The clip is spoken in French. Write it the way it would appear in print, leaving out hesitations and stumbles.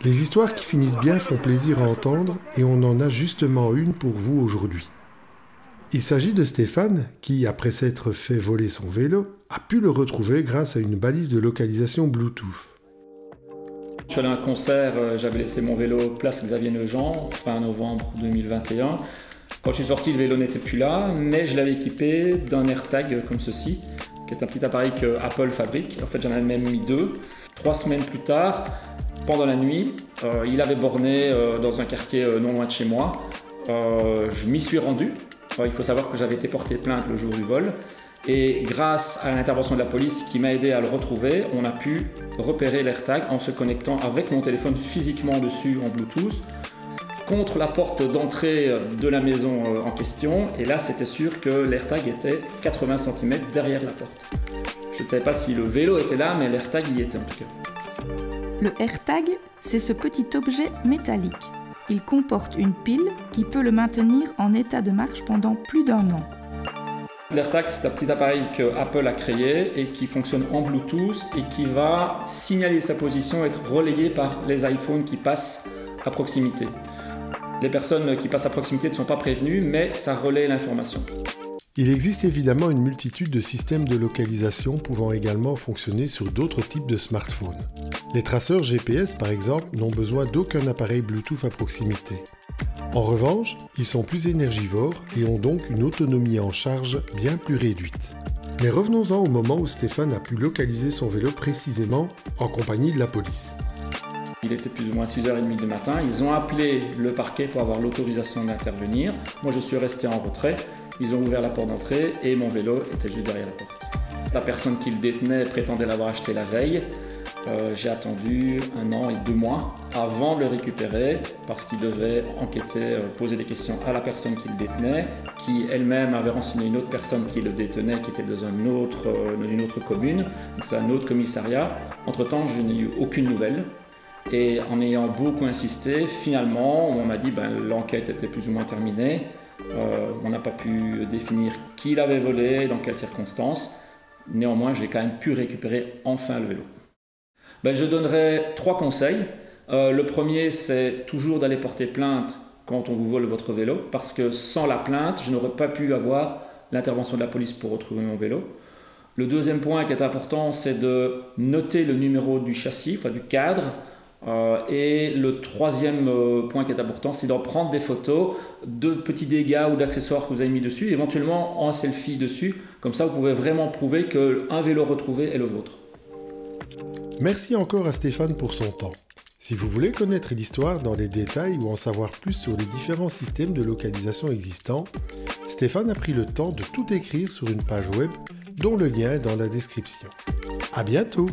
Les histoires qui finissent bien font plaisir à entendre et on en a justement une pour vous aujourd'hui. Il s'agit de Stéphane qui, après s'être fait voler son vélo, a pu le retrouver grâce à une balise de localisation Bluetooth. Je suis allé à un concert, j'avais laissé mon vélo place Xavier Nogent, fin novembre 2021. Quand je suis sorti, le vélo n'était plus là, mais je l'avais équipé d'un AirTag comme ceci, qui est un petit appareil que Apple fabrique. En fait, j'en avais même mis 2. 3 semaines plus tard, pendant la nuit, il avait borné dans un quartier non loin de chez moi. Je m'y suis rendu. Il faut savoir que j'avais été porté plainte le jour du vol. Et grâce à l'intervention de la police qui m'a aidé à le retrouver, on a pu repérer l'AirTag en se connectant avec mon téléphone physiquement dessus en Bluetooth contre la porte d'entrée de la maison en question. Et là, c'était sûr que l'AirTag était 80 cm derrière la porte. Je ne savais pas si le vélo était là, mais l'AirTag y était en tout cas. Le AirTag, c'est ce petit objet métallique. Il comporte une pile qui peut le maintenir en état de marche pendant plus d'1 an. L'AirTag, c'est un petit appareil que Apple a créé et qui fonctionne en Bluetooth et qui va signaler sa position et être relayé par les iPhones qui passent à proximité. Les personnes qui passent à proximité ne sont pas prévenues, mais ça relaie l'information. Il existe évidemment une multitude de systèmes de localisation pouvant également fonctionner sur d'autres types de smartphones. Les traceurs GPS, par exemple, n'ont besoin d'aucun appareil Bluetooth à proximité. En revanche, ils sont plus énergivores et ont donc une autonomie en charge bien plus réduite. Mais revenons-en au moment où Stéphane a pu localiser son vélo précisément en compagnie de la police. Il était plus ou moins 6h30 du matin, ils ont appelé le parquet pour avoir l'autorisation d'intervenir. Moi je suis resté en retrait, ils ont ouvert la porte d'entrée et mon vélo était juste derrière la porte. La personne qui le détenait prétendait l'avoir acheté la veille. J'ai attendu 1 an et 2 mois avant de le récupérer parce qu'il devait enquêter, poser des questions à la personne qui le détenait, qui elle-même avait renseigné une autre personne qui le détenait, qui était dans une autre commune, donc c'est un autre commissariat. Entre-temps, je n'ai eu aucune nouvelle et en ayant beaucoup insisté, finalement, on m'a dit que l'enquête était plus ou moins terminée. On n'a pas pu définir qui l'avait volé, dans quelles circonstances. Néanmoins, j'ai quand même pu récupérer enfin le vélo. Je donnerais 3 conseils. Le premier, c'est toujours d'aller porter plainte quand on vous vole votre vélo, parce que sans la plainte, je n'aurais pas pu avoir l'intervention de la police pour retrouver mon vélo. Le deuxième point qui est important, c'est de noter le numéro du châssis, du cadre. Et le troisième point qui est important, c'est d'en prendre des photos de petits dégâts ou d'accessoires que vous avez mis dessus, éventuellement en selfie dessus. Comme ça, vous pouvez vraiment prouver qu'un vélo retrouvé est le vôtre. Merci encore à Stéphane pour son temps. Si vous voulez connaître l'histoire dans les détails ou en savoir plus sur les différents systèmes de localisation existants, Stéphane a pris le temps de tout écrire sur une page web dont le lien est dans la description. À bientôt!